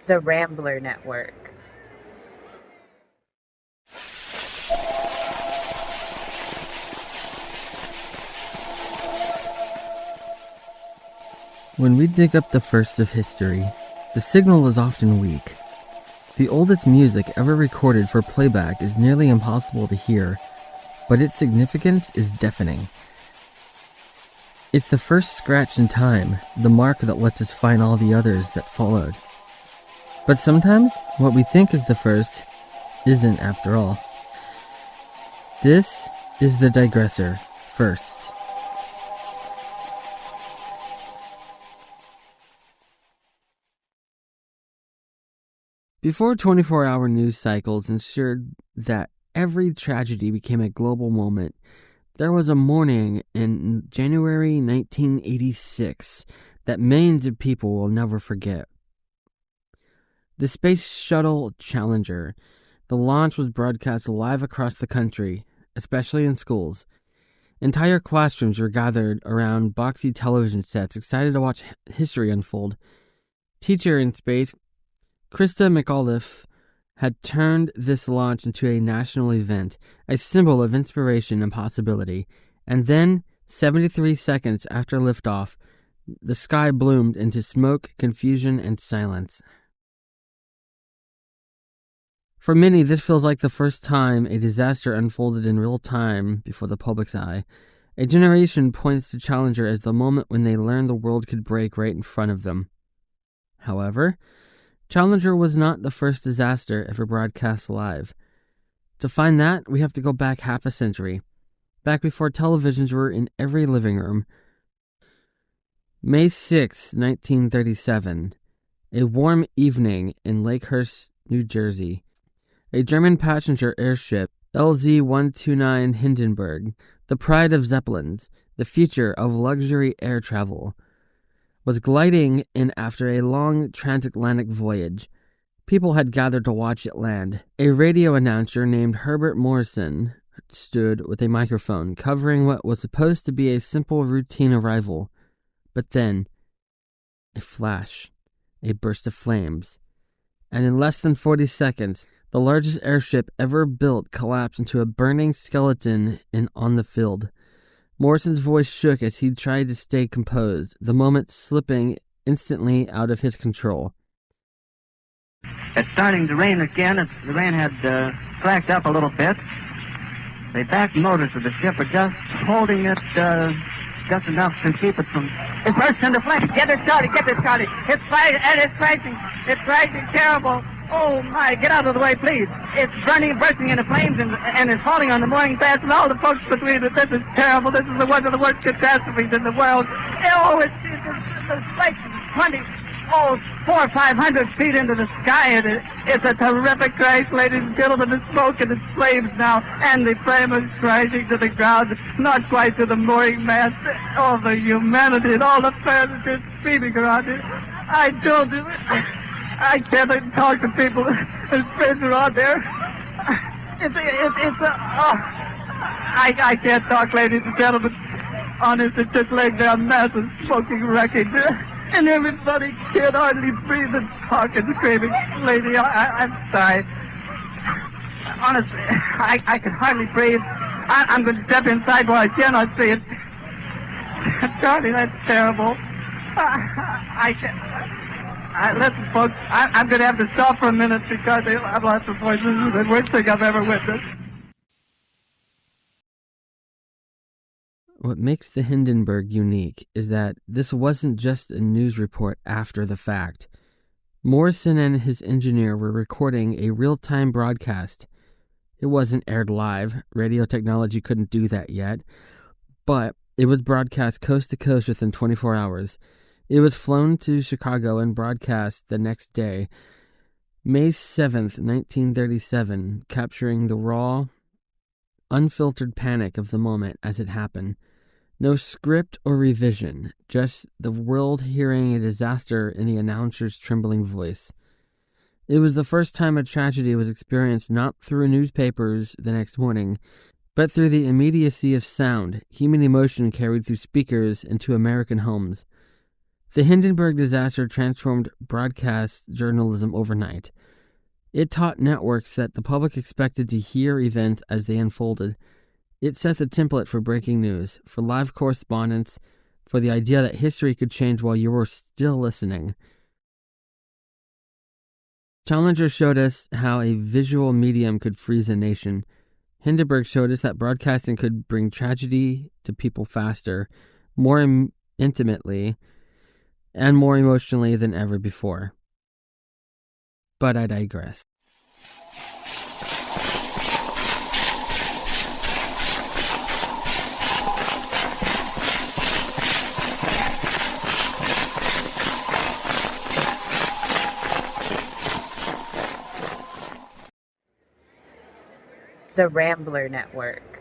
the Rambler Network. When we dig up the first of history, the signal is often weak. The oldest music ever recorded for playback is nearly impossible to hear, but its significance is deafening. It's the first scratch in time, the mark that lets us find all the others that followed. But sometimes, what we think is the first isn't after all. This is the Digressor Firsts. Before 24-hour news cycles ensured that every tragedy became a global moment, there was a morning in January 1986 that millions of people will never forget. The Space Shuttle Challenger. The launch was broadcast live across the country, especially in schools. Entire classrooms were gathered around boxy television sets, excited to watch history unfold. Teacher in space, Krista McAuliffe, had turned this launch into a national event, a symbol of inspiration and possibility. And then, 73 seconds after liftoff, the sky bloomed into smoke, confusion, and silence. For many, this feels like the first time a disaster unfolded in real time before the public's eye. A generation points to Challenger as the moment when they learned the world could break right in front of them. However, Challenger was not the first disaster ever broadcast live. To find that, we have to go back half a century, back before televisions were in every living room. May 6, 1937, a warm evening in Lakehurst, New Jersey. A German passenger airship, LZ-129 Hindenburg, the pride of Zeppelins, the future of luxury air travel, was gliding in after a long transatlantic voyage. People had gathered to watch it land. A radio announcer named Herbert Morrison stood with a microphone, covering what was supposed to be a simple routine arrival. But then, a flash, a burst of flames, and in less than 40 seconds, the largest airship ever built collapsed into a burning skeleton on the field. Morrison's voice shook as he tried to stay composed, the moment slipping instantly out of his control. It's starting to rain again. The rain had slacked up a little bit. The back motors of the ship are just holding it just enough to keep it from... It bursts into flames. Get it started. It's crashing terrible. Oh, my, get out of the way, please. It's bursting into flames, and it's falling on the mooring mast and all the folks between it. This is terrible. This is one of the worst catastrophes in the world. Oh, it's like 400 or 500 feet into the sky, and it's a terrific crash, ladies and gentlemen. The smoke and the flames now, and the flame is crashing to the ground, not quite to the mooring mast. All the humanity and all the furniture speeding around it. I can't talk to people. There's friends around there. I can't talk, ladies and gentlemen. Honest, it's just laying there a massive smoking wreckage. And everybody can't hardly breathe and talk and screaming. Lady, I'm sorry. Honestly, I can hardly breathe. I'm going to step inside where I cannot see it. Charlie, that's terrible. Listen, folks, I'm going to have to stop for a minute because I've lost the voice. This is the worst thing I've ever witnessed. What makes the Hindenburg unique is that this wasn't just a news report after the fact. Morrison and his engineer were recording a real-time broadcast. It wasn't aired live. Radio technology couldn't do that yet. But it was broadcast coast to coast within 24 hours. It was flown to Chicago and broadcast the next day, May 7th, 1937, capturing the raw, unfiltered panic of the moment as it happened. No script or revision, just the world hearing a disaster in the announcer's trembling voice. It was the first time a tragedy was experienced not through newspapers the next morning, but through the immediacy of sound, human emotion carried through speakers into American homes. The Hindenburg disaster transformed broadcast journalism overnight. It taught networks that the public expected to hear events as they unfolded. It set the template for breaking news, for live correspondence, for the idea that history could change while you were still listening. Challenger showed us how a visual medium could freeze a nation. Hindenburg showed us that broadcasting could bring tragedy to people faster, more intimately, and more emotionally than ever before. But I digress. The Rambler Network.